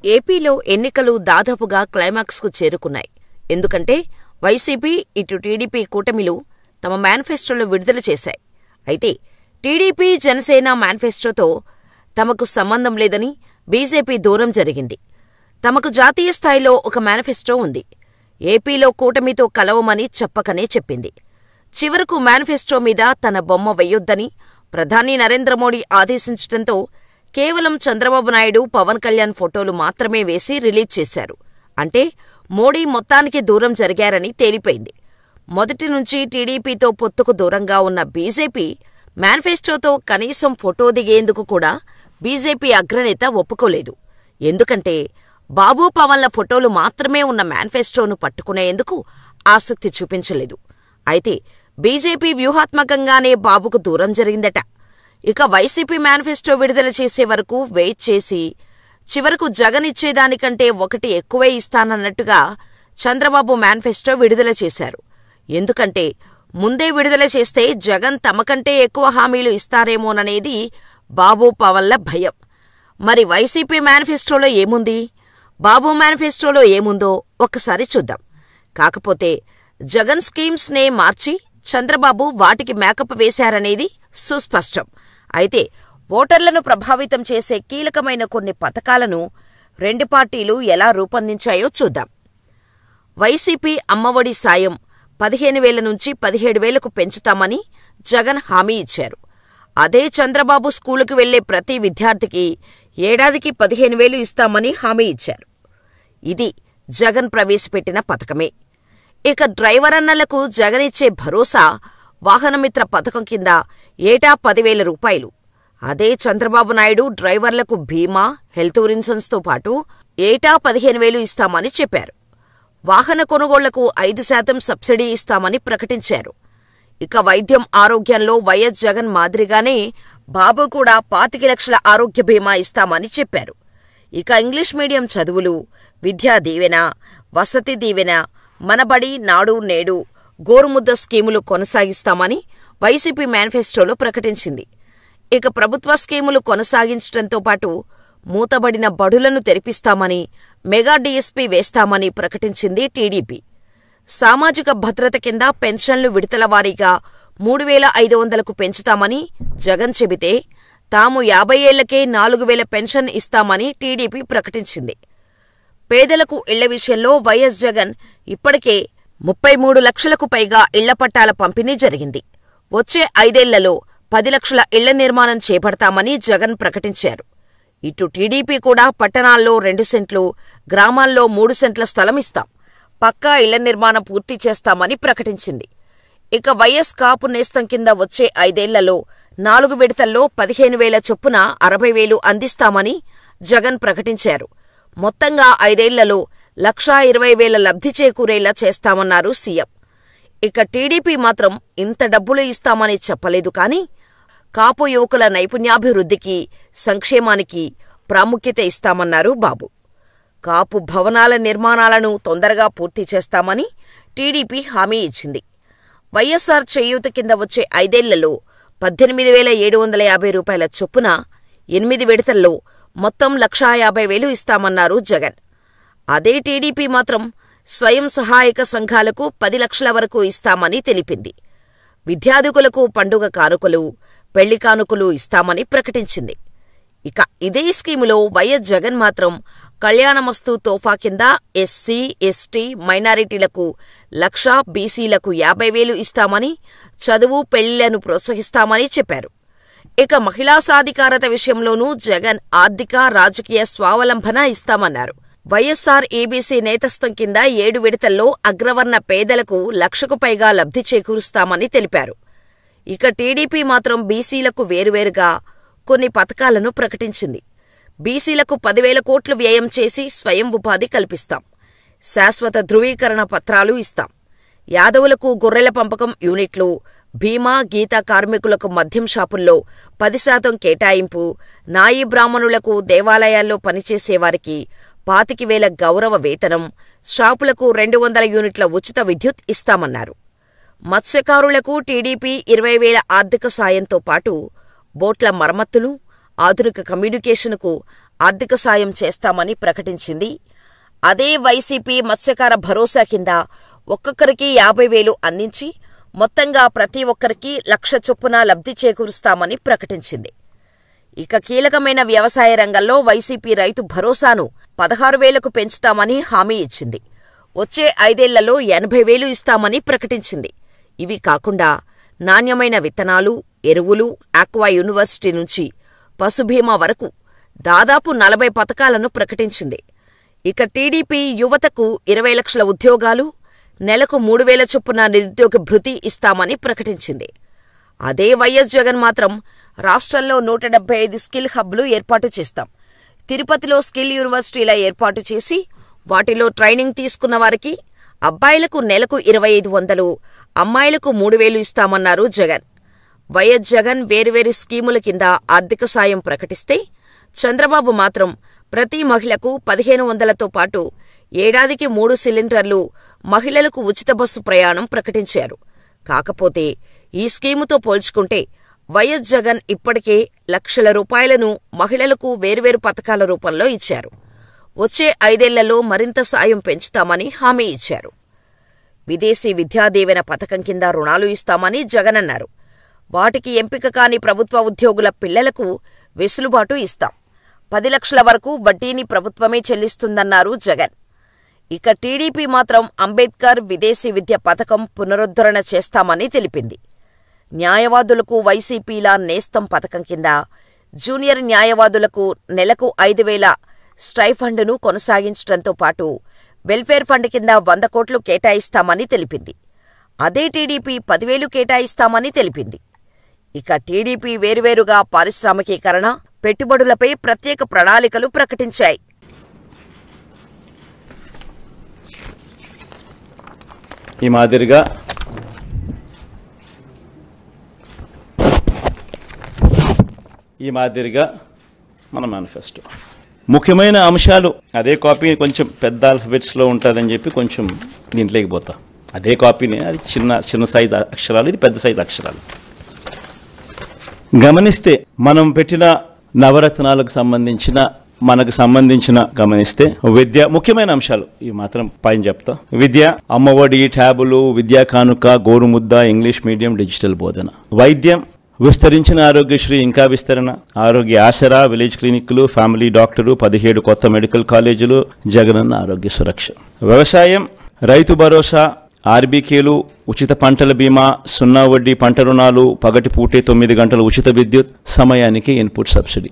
ఏపీలో ఎన్నికలు దాదాపుగా క్లైమాక్స్కు చేరుకున్నాయి. ఎందుకంటే వైసీపీ, ఇటు టీడీపీ కూటమిలు తమ మేనిఫెస్టోలు విడుదల చేశాయి. అయితే టీడీపీ, జనసేన మేనిఫెస్టోతో తమకు సంబంధం లేదని బీజేపీ దూరం జరిగింది. తమకు జాతీయ స్థాయిలో ఒక మేనిఫెస్టో ఉంది. ఏపీలో కూటమితో కలవమని చెప్పకనే చెప్పింది. చివరకు మేనిఫెస్టో మీద తన బొమ్మ వెయ్యొద్దని ప్రధాని నరేంద్ర మోడీ ఆదేశించటంతో కేవలం చంద్రబాబు నాయుడు, పవన్ కళ్యాణ్ ఫోటోలు మాత్రమే వేసి రిలీజ్ చేశారు. అంటే మోడీ మొత్తానికి దూరం జరిగారని తేలిపోయింది. మొదటి నుంచి టీడీపీతో పొత్తుకు దూరంగా ఉన్న బీజేపీ మేనిఫెస్టోతో కనీసం ఫోటో దిగేందుకు కూడా బీజేపీ అగ్రనేత ఒప్పుకోలేదు. ఎందుకంటే బాబు, పవన్ల ఫోటోలు మాత్రమే ఉన్న మేనిఫెస్టోను పట్టుకునేందుకు ఆసక్తి చూపించలేదు. అయితే బీజేపీ వ్యూహాత్మకంగానే బాబుకు దూరం జరిగిందట. ఇక వైసీపీ మేనిఫెస్టో విడుదల చేసే వరకు వెయిట్ చేసి చివరకు జగన్ ఇచ్చేదానికంటే ఒకటి ఎక్కువే ఇస్తానన్నట్టుగా చంద్రబాబు మేనిఫెస్టో విడుదల చేశారు. ఎందుకంటే ముందే విడుదల చేస్తే జగన్ తమకంటే ఎక్కువ హామీలు ఇస్తారేమోననేది బాబు, పవన్ల భయం. మరి వైసీపీ మేనిఫెస్టోలో ఏముంది, బాబు మేనిఫెస్టోలో ఏముందో ఒక్కసారి చూద్దాం. కాకపోతే జగన్ స్కీమ్స్ నే మార్చి చంద్రబాబు వాటికి మేకప్ వేశారనేది సుస్పష్టం. అయితే ఓటర్లను ప్రభావితం చేసే కీలకమైన కొన్ని పథకాలను రెండు పార్టీలు ఎలా రూపొందించాయో చూద్దాం. వైసీపీ అమ్మఒడి సాయం 15,000 నుంచి 17,000కు పెంచుతామని జగన్ హామీ ఇచ్చారు. అదే చంద్రబాబు స్కూలుకు వెళ్లే ప్రతి విద్యార్థికి ఏడాదికి 15,000 ఇస్తామని హామీ ఇచ్చారు. ఇది జగన్ ప్రవేశపెట్టిన పథకమే. ఇక డ్రైవరన్నలకు జగన్ ఇచ్చే భరోసా వాహనమిత్ర పథకం కింద ఏటా 10,000 రూపాయలు. అదే చంద్రబాబు నాయుడు డ్రైవర్లకు బీమా, హెల్త్ ఇన్సూరెన్స్తో పాటు ఏటా 15,000 ఇస్తామని చెప్పారు. వాహన కొనుగోళ్లకు 5% సబ్సిడీ ఇస్తామని ప్రకటించారు. ఇక వైద్యం, ఆరోగ్యంలో వైఎస్ జగన్ మాదిరిగానే బాబు కూడా 25 లక్షల ఆరోగ్య బీమా ఇస్తామని చెప్పారు. ఇక ఇంగ్లీష్ మీడియం చదువులు, విద్యా దీవెన, వసతి దీవెన, మనబడి, నాడు నేడు, గోరుముద్ద స్కీములు కొనసాగిస్తామని వైసీపీ మేనిఫెస్టోలో ప్రకటించింది. ఇక ప్రభుత్వ స్కీములు కొనసాగించడంతో పాటు మూతబడిన బడులను తెరిపిస్తామని, మెగా డీఎస్పీ వేస్తామని ప్రకటించింది టీడీపీ. సామాజిక భద్రత కింద పెన్షన్లు విడతల వారీగా 3,500కు పెంచుతామని జగన్ చెబితే తాము 50 ఏళ్లకే 4,000 పెన్షన్ ఇస్తామని టీడీపీ ప్రకటించింది. పేదలకు ఇళ్ల విషయంలో వైఎస్ జగన్ ఇప్పటికే 33 లక్షలకు పైగా ఇళ్ల పట్టాల పంపిణీ జరిగింది. వచ్చే 5 ఏళ్లలో 10 లక్షల ఇళ్ల నిర్మాణం చేపడతామని జగన్ ప్రకటించారు. ఇటు టీడీపీ కూడా పట్టణాల్లో 2 సెంట్లు, గ్రామాల్లో 3 సెంట్ల స్థలం ఇస్తాం, పక్కా ఇళ్ల నిర్మాణం పూర్తి చేస్తామని ప్రకటించింది. ఇక వైఎస్ కాపు నేస్తం కింద వచ్చే 5 ఏళ్లలో 4 విడతల్లో 15,000 చొప్పున 60,000 అందిస్తామని జగన్ ప్రకటించారు. మొత్తంగా 5 ఏళ్లలో 1,20,000 లబ్ధి చేకూరేలా చేస్తామన్నారు సీఎం. ఇక టీడీపీ మాత్రం ఇంత డబ్బులు ఇస్తామని చెప్పలేదు. కానీ కాపు యువకుల నైపుణ్యాభివృద్ధికి, సంక్షేమానికి ప్రాముఖ్యత ఇస్తామన్నారు బాబు. కాపు భవనాల నిర్మాణాలను తొందరగా పూర్తి చేస్తామని టీడీపీ హామీ ఇచ్చింది. వైఎస్సార్ చేయూత కింద వచ్చే 5 ఏళ్లలో 18,750 రూపాయల చొప్పున 8 విడతల్లో మొత్తం 1,50,000 ఇస్తామన్నారు జగన్. అదే టీడీపీ మాత్రం స్వయం సహాయక సంఘాలకు 10 లక్షల వరకు ఇస్తామని తెలిపింది. విద్యార్థికులకు పండుగ కానుకలు, పెళ్లి కానుకలు ఇస్తామని ప్రకటించింది. ఇక ఇదే స్కీములో వైఎస్ జగన్ మాత్రం కళ్యాణమస్తు తోఫా కింద ఎస్సీ, ఎస్టీ, మైనారిటీలకు 1,00,000, బీసీలకు 50,000 ఇస్తామని, చదువు, పెళ్లిళ్లను ప్రోత్సహిస్తామని చెప్పారు. ఇక మహిళా సాధికారత విషయంలోనూ జగన్ ఆర్థిక, రాజకీయ స్వావలంబన ఇస్తామన్నారు. వైఎస్సార్ ఈబీసీ నేతస్థం కింద 7 విడతల్లో అగ్రవర్ణ పేదలకు 1,00,000కు పైగా లబ్ధి చేకూరుస్తామని తెలిపారు. ఇక టీడీపీ మాత్రం బీసీలకు వేరువేరుగా కొన్ని పథకాలను ప్రకటించింది. బీసీలకు 10,000 కోట్లు వ్యయం చేసి స్వయం ఉపాధి కల్పిస్తాం, శాశ్వత ధృవీకరణ పత్రాలు ఇస్తాం, యాదవులకు గొర్రెల పెంపకం యూనిట్లు, భీమా, గీత కార్మికులకు మద్యం షాపుల్లో 10% కేటాయింపు, నాయీ బ్రాహ్మణులకు దేవాలయాల్లో పనిచేసేవారికి 25,000 గౌరవ వేతనం, షాపులకు 200 యూనిట్ల ఉచిత విద్యుత్ ఇస్తామన్నారు. మత్స్యకారులకు టీడీపీ 20,000 ఆర్థిక సాయంతో పాటు బోట్ల మరమ్మతులు, ఆధునిక కమ్యూనికేషన్కు ఆర్థిక సాయం చేస్తామని ప్రకటించింది. అదే వైసీపీ మత్స్యకార భరోసా కింద ఒక్కొక్కరికి 50,000 అందించి మొత్తంగా ప్రతి ఒక్కరికి 1,00,000 చొప్పున లబ్ధి చేకూరుస్తామని ప్రకటించింది. ఇక కీలకమైన వ్యవసాయ రంగంలో వైసీపీ రైతు భరోసాను 16,000కు పెంచుతామని హామీ ఇచ్చింది. వచ్చే 5 ఏళ్లలో 80,000 ఇస్తామని ప్రకటించింది. ఇవి కాకుండా నాణ్యమైన విత్తనాలు, ఎరువులు, ఆక్వా యూనివర్సిటీ నుంచి పశుబీమా వరకు దాదాపు 40 పథకాలను ప్రకటించింది. ఇక టీడీపీ యువతకు 20 లక్షల ఉద్యోగాలు, నెలకు 3,000 చొప్పున నిరుద్యోగ భృతి ఇస్తామని ప్రకటించింది. అదే వైఎస్ జగన్ మాత్రం రాష్ట్రంలో 175 స్కిల్ హబ్లు ఏర్పాటు చేస్తాం, తిరుపతిలో స్కిల్ యూనివర్సిటీల ఏర్పాటు చేసి వాటిలో ట్రైనింగ్ తీసుకున్న వారికి అబ్బాయిలకు నెలకు 2,500, అమ్మాయిలకు 3,000 ఇస్తామన్నారు జగన్. వైఎస్ జగన్ వేర్వేరు స్కీముల కింద ఆర్థిక సాయం ప్రకటిస్తే చంద్రబాబు మాత్రం ప్రతి మహిళకు 1,500తో పాటు ఏడాదికి 3 సిలిండర్లు, మహిళలకు ఉచిత బస్సు ప్రయాణం ప్రకటించారు. కాకపోతే ఈ స్కీముతో పోల్చుకుంటే వైఎస్ జగన్ ఇప్పటికే లక్షల రూపాయలను మహిళలకు వేర్వేరు పథకాల రూపంలో ఇచ్చారు. వచ్చే 5 ఏళ్లలో మరింత సాయం పెంచుతామని హామీ ఇచ్చారు. విదేశీ విద్యాదీవెన పథకం కింద రుణాలు ఇస్తామని జగన్ అన్నారు. వాటికి ఎంపిక కాని ప్రభుత్వ ఉద్యోగుల పిల్లలకు వెసులుబాటు ఇస్తాం. 10 లక్షల వరకు వడ్డీని ప్రభుత్వమే చెల్లిస్తుందన్నారు జగన్. ఇక టీడీపీ మాత్రం అంబేద్కర్ విదేశీ విద్య పథకం పునరుద్ధరణ చేస్తామని తెలిపింది. న్యాయవాదులకు వైసీపీలా నేస్తం పథకం కింద జూనియర్ న్యాయవాదులకు నెలకు 5,000 స్టైఫండ్ను కొనసాగించడంతో పాటు వెల్ఫేర్ ఫండ్ కింద 100 కోట్లు కేటాయిస్తామని తెలిపింది. అదే టీడీపీ 10,000 కేటాయిస్తామని తెలిపింది. ఇక టీడీపీ వేర్వేరుగా పారిశ్రామికీకరణ, పెట్టుబడులపై ప్రత్యేక ప్రణాళికలు ప్రకటించాయి. ఈ మాదిరిగా మన మేనిఫెస్టో ముఖ్యమైన అంశాలు అదే కాపీ కొంచెం పెద్ద ఆల్ఫబెట్స్లో ఉంటుందని చెప్పి కొంచెం దీంట్లోకి పోతా. అదే కాపీని, అది చిన్న సైజు అక్షరాలు, ఇది పెద్ద సైజు అక్షరాలు. గమనిస్తే మనం పెట్టిన నవరత్నాలకు సంబంధించిన గమనిస్తే విద్య ముఖ్యమైన అంశాలు ఈ మాత్రం పైన చెప్తా. విద్య, అమ్మఒడి, ట్యాబులు, విద్యా కానుక, గోరుముద్ద, ఇంగ్లీష్ మీడియం, డిజిటల్ బోధన. వైద్యం, విస్తరించిన ఆరోగ్యశ్రీ ఇంకా విస్తరణ, ఆరోగ్య ఆసరా, విలేజ్ క్లినిక్లు, ఫ్యామిలీ డాక్టరు, 17 కొత్త మెడికల్ కాలేజీలు, జగనన్న ఆరోగ్య సురక్ష. వ్యవసాయం, రైతు భరోసా, ఆర్బీకేలు, ఉచిత పంటల బీమా, 0 వడ్డీ పంట రుణాలు, పగటి పూటే 9 గంటల ఉచిత విద్యుత్, సమయానికి ఇన్పుట్ సబ్సిడీ.